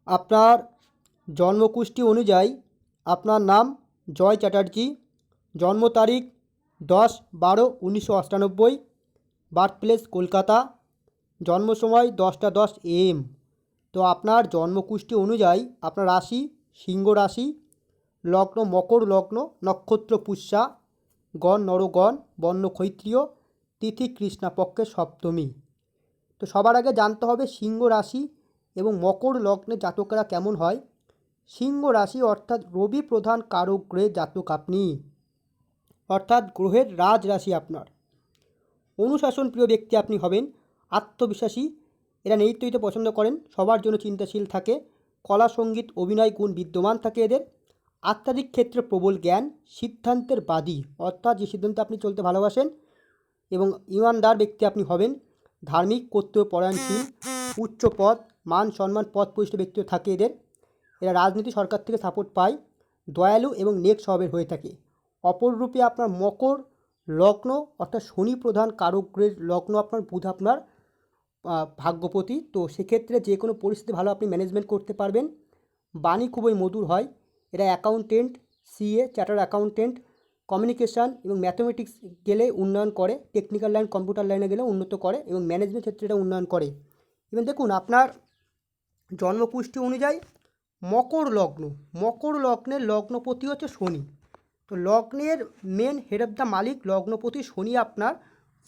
আপনার জন্মকুষ্ঠী অনুযায়ী আপনার নাম জয় চ্যাটার্জি, জন্ম তারিখ 10/12/1998, বার্থ প্লেস কলকাতা, জন্ম সময় 10টা 10 AM। তো আপনার জন্মকুষ্ঠী অনুযায়ী আপনার রাশি সিংহ রাশি, লগ্ন মকর লগ্ন, নক্ষত্র পুষ্যা, গণ নরগণ, বর্ণ ক্ষত্রিয়, তিথি কৃষ্ণপক্ষের সপ্তমী। তো সবার আগে জানতে হবে সিংহ রাশি এবং মকর লগ্নে জাতকেরা কেমন হয়। সিংহ রাশি অর্থাৎ রবি প্রধান কারক গ্রহের জাতক আপনি, অর্থাৎ গ্রহের রাজ রাশি আপনার। অনুশাসন প্রিয় ব্যক্তি আপনি হবেন, আত্মবিশ্বাসী, এরা নেতৃত্ব দিতে পছন্দ করেন, সবার জন্য চিন্তাশীল থাকে, কলা সঙ্গীত অভিনয় গুণ বিদ্যমান থাকে এদের, আধ্যাত্মিক ক্ষেত্রে প্রবল জ্ঞান, সিদ্ধান্তের বাদী অর্থাৎ যে সিদ্ধান্তে আপনি চলতে ভালোবাসেন এবং ইমানদার ব্যক্তি আপনি হবেন, ধার্মিক কর্তব্য পরায়ণশীল, উচ্চ পদ মান সম্মান পদ প্রতিষ্ঠিত ব্যক্তিও থাকে এদের। এরা রাজনীতি সরকার থেকে সাপোর্ট পায়, দয়ালু এবং নেক স্বভাবের হয়ে থাকে। অপররূপে আপনার মকর লগ্ন অর্থাৎ শনি প্রধান কারক গ্রহের লগ্ন আপনার, বুধ আপনার ভাগ্যপতি। তো সেক্ষেত্রে যে কোনো পরিস্থিতি ভালো আপনি ম্যানেজমেন্ট করতে পারবেন, বাণী খুবই মধুর হয়। এরা accountant, CA, chartered accountant, communication এবং ম্যাথমেটিক্স গেলে উন্নয়ন করে, টেকনিক্যাল লাইন কম্পিউটার লাইনে গেলে উন্নত করে এবং ম্যানেজমেন্ট ক্ষেত্রে এটা উন্নয়ন করে। এবং দেখুন আপনার জন্মকুষ্ঠী অনুযায়ী মকর লগ্ন, মকর লগ্নের লগ্নপতি হচ্ছে শনি। তো লগ্নের মেন হেড অফ দ্য মালিক লগ্নপতি শনি আপনার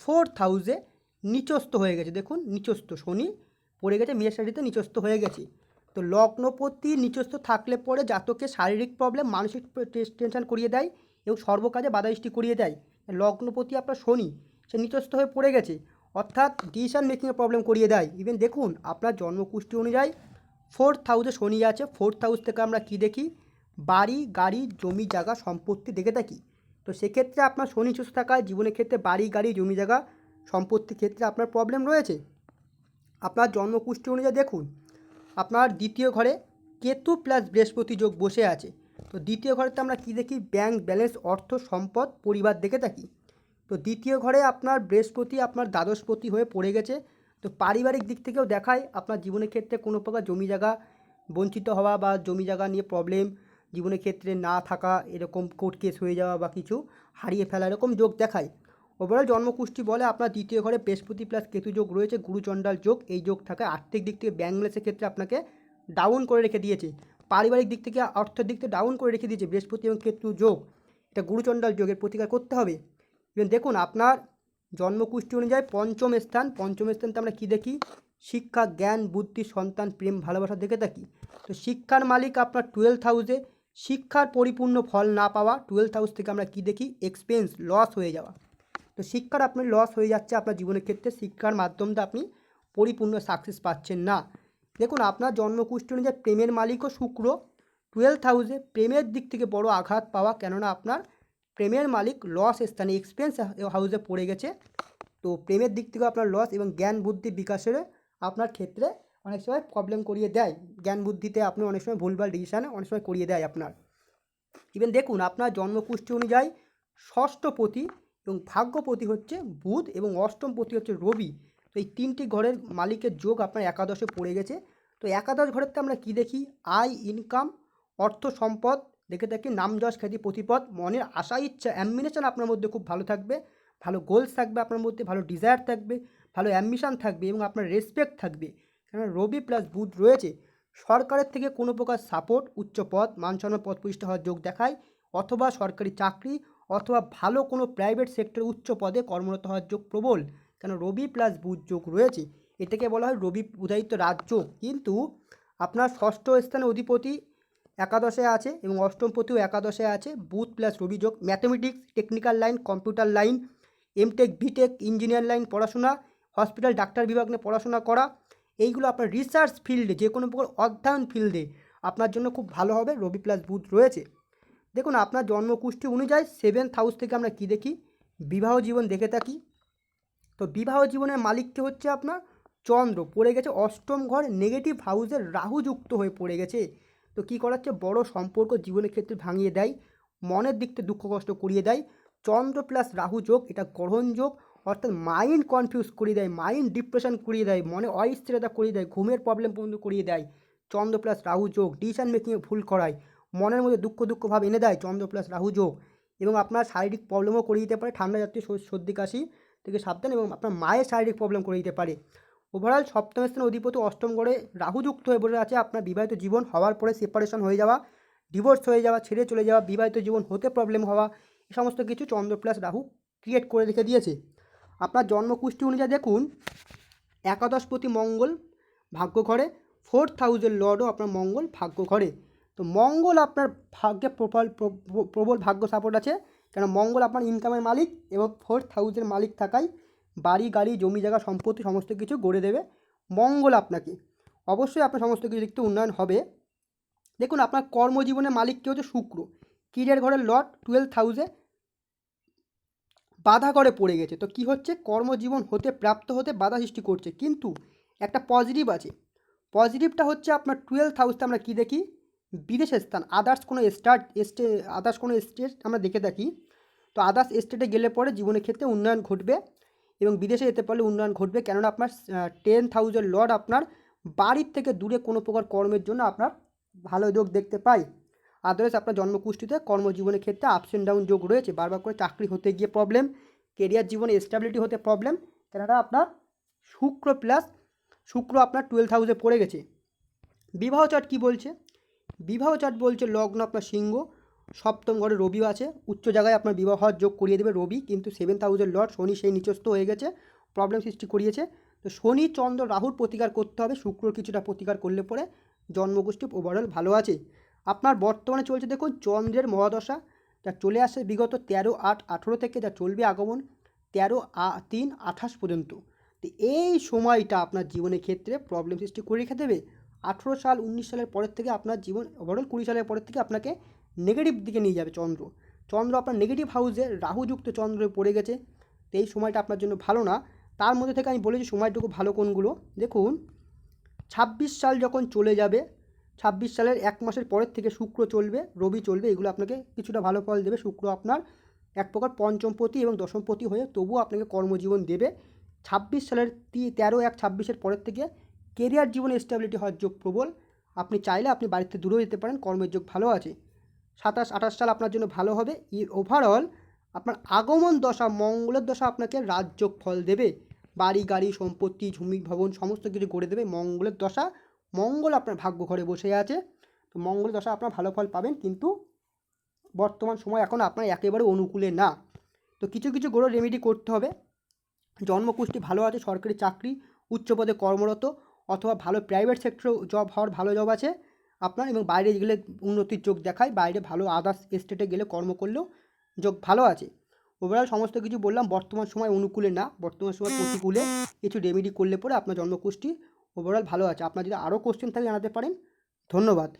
4th হাউসে নিচস্থ হয়ে গেছে। দেখুন নিচস্থ শনি পড়ে গেছে, মেষ রাশিতে নিচস্থ হয়ে গেছে। তো লগ্নপতি নিচস্থ থাকলে পরে জাতকের শারীরিক প্রবলেম, মানসিক টেনশন করিয়ে দেয় এবং সর্বকাজে বাধা সৃষ্টি করিয়ে দেয়। লগ্নপতি আপনার শনি সে নিচস্থ হয়ে পড়ে গেছে, অর্থাৎ ডিসিশন মেকিংয়ে প্রবলেম করিয়ে দেয়। ইভেন দেখুন আপনার জন্মকুষ্ঠী অনুযায়ী 4th হাউসে শনি আছে। 4th হাউস থেকে আমরা কি দেখি? বাড়ি, গাড়ি, জমি জায়গা, সম্পত্তি দেখে থাকি। তো সেক্ষেত্রে আপনার শনি নিচস্থ থাকায় জীবনের ক্ষেত্রে বাড়ি, গাড়ি, জমি জায়গা, সম্পত্তির ক্ষেত্রে আপনার প্রবলেম রয়েছে। আপনার জন্মকুষ্ঠী অনুযায়ী দেখুন আপনার দ্বিতীয় ঘরে কেতু প্লাস বৃহস্পতি যোগ বসে আছে। তো দ্বিতীয় ঘরেতে আমরা কি দেখি? ব্যাংক ব্যালেন্স, অর্থ সম্পদ, পরিবার দেখে থাকি। তো দ্বিতীয় ঘরে আপনার বৃহস্পতি আপনার দ্বাদশপতি হয়ে পড়ে গেছে। তো পারিবারিক দিক থেকেও দেখায় আপনার জীবনের ক্ষেত্রে কোনো প্রকার জমি জায়গা বঞ্চিত হওয়া বা জমি জায়গা নিয়ে প্রবলেম, জীবনের ক্ষেত্রে না থাকা, এরকম কোর্ট কেস হয়ে যাওয়া বা কিছু হারিয়ে ফেলা, এরকম যোগ দেখায়। ওভারঅল জন্মকুষ্ঠী বলে আপনার দ্বিতীয় ঘরে বৃহস্পতি প্লাস কেতু যোগ রয়েছে, গুরুচণ্ডাল যোগ। এই যোগ থাকে আর্থিক দিক থেকে ব্যাংক ব্যালেন্সের ক্ষেত্রে আপনাকে ডাউন করে রেখে দিয়েছে, পারিবারিক দিক থেকে অর্থের দিক থেকে ডাউন করে রেখে দিয়েছে বৃহস্পতি এবং কেতু যোগ। এটা গুরুচণ্ডাল যোগের প্রতিকার করতে হবে। ইভেন দেখুন আপনার জন্মকুষ্ঠী অনুযায়ী পঞ্চম স্থানতে আমরা কী দেখি? শিক্ষা, জ্ঞান, বুদ্ধি, সন্তান, প্রেম, ভালোবাসা দেখে থাকি। তো শিক্ষার মালিক আপনার 12th হাউসে, শিক্ষার পরিপূর্ণ ফল না পাওয়া। 12th হাউস থেকে আমরা কী দেখি? এক্সপেন্স, লস হয়ে যাওয়া। তো শিক্ষার আপনার লস হয়ে যাচ্ছে আপনার জীবনের ক্ষেত্রে, শিক্ষার মাধ্যমে আপনি পরিপূর্ণ সাকসেস পাচ্ছেন না। দেখুন আপনার জন্মকুষ্ঠী অনুযায়ী প্রেমের মালিকও শুক্র, 12th হাউসে, প্রেমের দিক থেকে বড় আঘাত পাওয়া, কেননা আপনার প্রেমের মালিক লস স্থানে এক্সপেন্স হাউসে পড়ে গেছে। তো প্রেমের দিক থেকে আপনার লস এবং জ্ঞান বুদ্ধি বিকাশের আপনার ক্ষেত্রে অনেক সময় প্রবলেম করিয়ে দেয়। জ্ঞান বুদ্ধিতে আপনি অনেক সময় ভুলভাল ডিসিশানে অনেক সময় করিয়ে দেয় আপনার। ইভেন দেখুন আপনার জন্মকুষ্ঠী অনুযায়ী ষষ্ঠপতি এবং ভাগ্যপতি হচ্ছে বুধ এবং অষ্টমপতি হচ্ছে রবি। তো এই তিনটি ঘরের মালিকের যোগ আপনার একাদশে পড়ে গেছে। তো একাদশ ঘরেতে আমরা কি দেখি? আয়, ইনকাম, অর্থ সম্পদ দেখে থাকি, নাম যশ খ্যাতি প্রতিপদ, মনের আশা ইচ্ছা অ্যাম্বিশন আপনার মধ্যে খুব ভালো থাকবে, ভালো গোলস থাকবে আপনার মধ্যে, ভালো ডিজায়ার থাকবে, ভালো অ্যাম্বিশন থাকবে এবং আপনার রেসপেক্ট থাকবে, কেননা রবি প্লাস বুধ রয়েছে। সরকারের থেকে কোনো প্রকার সাপোর্ট, উচ্চ পদ মান সম্মান পদ প্রতিষ্ঠা হওয়ার যোগ দেখায়, অথবা সরকারি চাকরি অথবা ভালো কোনো প্রাইভেট সেক্টরে উচ্চ পদে কর্মরত হওয়ার যোগ প্রবল, কেন রবি প্লাস বুধ যোগ রয়েছে। এটাকে বলা হয় রবি উদয়িত রাজযোগ। কিন্তু আপনার ষষ্ঠ স্থানে অধিপতি একাদশে আছে এবং অষ্টমপতিও একাদশে আছে, বুধ প্লাস রবি যোগ। Mathematics, technical line, computer line, MTech, BTech, engineer line পড়াশোনা, হসপিটাল ডাক্তার বিভাগ নিয়ে পড়াশোনা করা, এইগুলো আপনার রিসার্চ ফিল্ডে, যে কোনো প্রকার অধ্যয়ন ফিল্ডে আপনার জন্য খুব ভালো হবে। রবি প্লাস বুধ রয়েছে। দেখুন আপনার জন্মকুষ্ঠী অনুযায়ী 7th হাউস থেকে আমরা কি দেখি? বিবাহ জীবন দেখে থাকি। তো বিবাহ জীবনের মালিককে হচ্ছে আপনার চন্দ্র, পড়ে গেছে অষ্টম ঘর, নেগেটিভ হাউসের রাহু যুক্ত হয়ে পড়ে গেছে। তো কী করাচ্ছে? বড় সম্পর্ক জীবনের ক্ষেত্রে ভাঙিয়ে দেয়, মনের দিক থেকে দুঃখ কষ্ট করিয়ে দেয়। চন্দ্র প্লাস রাহু যোগ, এটা গ্রহণ যোগ, অর্থাৎ মাইন্ড কনফিউজ করিয়ে দেয়, মাইন্ড ডিপ্রেশন করিয়ে দেয়, মনে অস্থিরতা করিয়ে দেয়, ঘুমের প্রবলেম পর্যন্ত করিয়ে দেয়। চন্দ্র প্লাস রাহু যোগ, ডিসিশন মেকিংয়ে ভুল করায়, মনের মধ্যে দুঃখ ভাব এনে দেয় চন্দ্র প্লাস রাহু যোগ, এবং আপনার শারীরিক প্রবলেমও করে দিতে পারে, ঠান্ডা জাতীয় সর্দি কাশি থেকে সাবধান, এবং আপনার মায়ের শারীরিক প্রবলেম করে দিতে পারে। ওভারঅল সপ্তম স্থানে অধিপতি অষ্টম ঘরে রাহুযুক্ত হয়ে বসে আছে। আপনার বিবাহিত জীবন হওয়ার পরে সেপারেশন হয়ে যাওয়া, ডিভোর্স হয়ে যাওয়া, ছেড়ে চলে যাওয়া, বিবাহিত জীবন হতে প্রবলেম হওয়া, এই সমস্ত কিছু চন্দ্র প্লাস রাহু ক্রিয়েট করে রেখে দিয়েছে। আপনার জন্মকুষ্ঠী অনুযায়ী দেখুন, একাদশপতি মঙ্গল ভাগ্য ঘরে, 4th হাউসের লর্ডও আপনার মঙ্গল ভাগ্য ঘরে। তো মঙ্গল আপনার ভাগ্যে প্রবল ভাগ্য সাপোর্ট আছে, কেন মঙ্গল আপনার ইনকামের মালিক এবং 4th হাউসের মালিক থাকায় বাড়ি গাড়ি জমি জায়গা সম্পত্তি সমস্ত কিছু গড়ে দেবে মঙ্গল আপনাকে। অবশ্যই আপনার সমস্ত কিছু দিক থেকে উন্নয়ন হবে। দেখুন, আপনার কর্মজীবনের মালিক কে হচ্ছে শুক্র, ক্যারিয়ার ঘরের লর্ড 12th হাউসে বাধা করে পড়ে গেছে। তো কি হচ্ছে, কর্মজীবন হতে প্রাপ্ত হতে বাধা সৃষ্টি করছে, কিন্তু একটা পজিটিভ আছে। পজিটিভটা হচ্ছে আপনার 12th হাউসে আমরা কি দেখি, বিদেশের স্থান, আদার্স কোনো স্টেট আমরা দেখে থাকি। তো আদার্স স্টেটে গেলে পরে জীবনের ক্ষেত্রে উন্নয়ন ঘটবে, এবং বিদেশে যেতে পারলে উন্নয়ন ঘটবে, কেননা আপনার 10th হাউসের লর্ড আপনার বাড়ির থেকে দূরে কোনো প্রকার কর্মের জন্য আপনার ভালো যোগ দেখতে পাই। আদারওয়াইজ আপনার জন্মকুষ্ঠিতে কর্মজীবনের ক্ষেত্রে আপস অ্যান্ড ডাউন যোগ রয়েছে, বারবার করে চাকরি হতে গিয়ে প্রবলেম, কেরিয়ার জীবনে স্টেবিলিটি হতে প্রবলেম, কেননা আপনার শুক্র আপনার 12th হাউসে পড়ে গেছে। বিবাহ চার্ট কী বলছে, বিবাহ চার্ট বলছে লগ্ন আপনার সিংহ, সপ্তম ঘরে রবি আছে, উচ্চ জায়গায় আপনার বিবাহ যোগ করিয়ে দেবে রবি, কিন্তু 7th হাউসের লর্ড শনি সেই নিচস্থ হয়ে গেছে, প্রবলেম সৃষ্টি করিয়েছে। তো শনি চন্দ্র রাহুর প্রতিকার করতে হবে, শুক্রর কিছুটা প্রতিকার করলে পরে জন্মগোষ্ঠী ওভারঅল ভালো আছে। আপনার বর্তমানে চলছে দেখুন চন্দ্রের মহাদশা, যা চলে আসে বিগত 13/8/18 থেকে, যা চলবে আগমন 13/3/28 পর্যন্ত। তো এই সময়টা আপনার জীবনের ক্ষেত্রে প্রবলেম সৃষ্টি করে রেখে দেবে। 18 সাল 19 সালের পরের থেকে আপনার জীবন ওভারঅল 20 সালের পরের থেকে আপনাকে নেগেটিভ দিকে নিয়ে যাবে চন্দ্র আপনার নেগেটিভ হাউসে রাহুযুক্ত চন্দ্রে পড়ে গেছে। তো এই সময়টা আপনার জন্য ভালো না। তার মধ্যে থেকে আমি বলেছি সময়টুকু ভালো কোনগুলো দেখুন, 26 সাল যখন চলে যাবে, 26 সালের 1 মাসের পরের থেকে শুক্র চলবে, রবি চলবে, এগুলো আপনাকে কিছুটা ভালো ফল দেবে। শুক্র আপনার এক প্রকার পঞ্চমপতি এবং দশমপতি হয়ে তবুও আপনাকে কর্মজীবন দেবে। 26 সালের 13/1/26 পরের থেকে কেরিয়ার জীবনে স্টেবিলিটি হওয়ার যোগ প্রবল, আপনি চাইলে আপনি বাড়িতে দূরেও যেতে পারেন, কর্মের যোগ ভালো আছে। 27-28 সাল আপনার জন্য ভালো হবে। ওভারঅল আপনার আগমন দশা মঙ্গলের দশা আপনাকে রাজযোগ ফল দেবে, বাড়ি গাড়ি সম্পত্তি জমি ভবন সমস্ত কিছু গড়ে দেবে মঙ্গলের দশা। মঙ্গল আপনার ভাগ্য ঘরে বসে আছে, তো মঙ্গলের দশা আপনার ভালো ফল পাবেন, কিন্তু বর্তমান সময় এখন আপনার একেবারে অনুকূলে না। তো কিছু কিছু গড়ে রেমেডি করতে হবে। জন্মকুষ্ঠী ভালো আছে, সরকারি চাকরি, উচ্চ পদে কর্মরত, অথবা ভালো প্রাইভেট সেক্টরে জব হওয়ার ভালো জব আছে আপনার, এবং বাইরে গেলে উন্নতির যোগ দেখায়, বাইরে ভালো আদার্স স্টেটে গেলে কর্ম করলেও যোগ ভালো আছে। ওভারঅল সমস্ত কিছু বললাম, বর্তমান সময় অনুকূলে না, বর্তমান সময় প্রতিকূলে। কিছু রেমেডি করলে পরে আপনার জন্মকুষ্ঠী ওভারঅল ভালো আছে। আপনার যদি আরও কোশ্চেন থাকে জানাতে পারেন। ধন্যবাদ।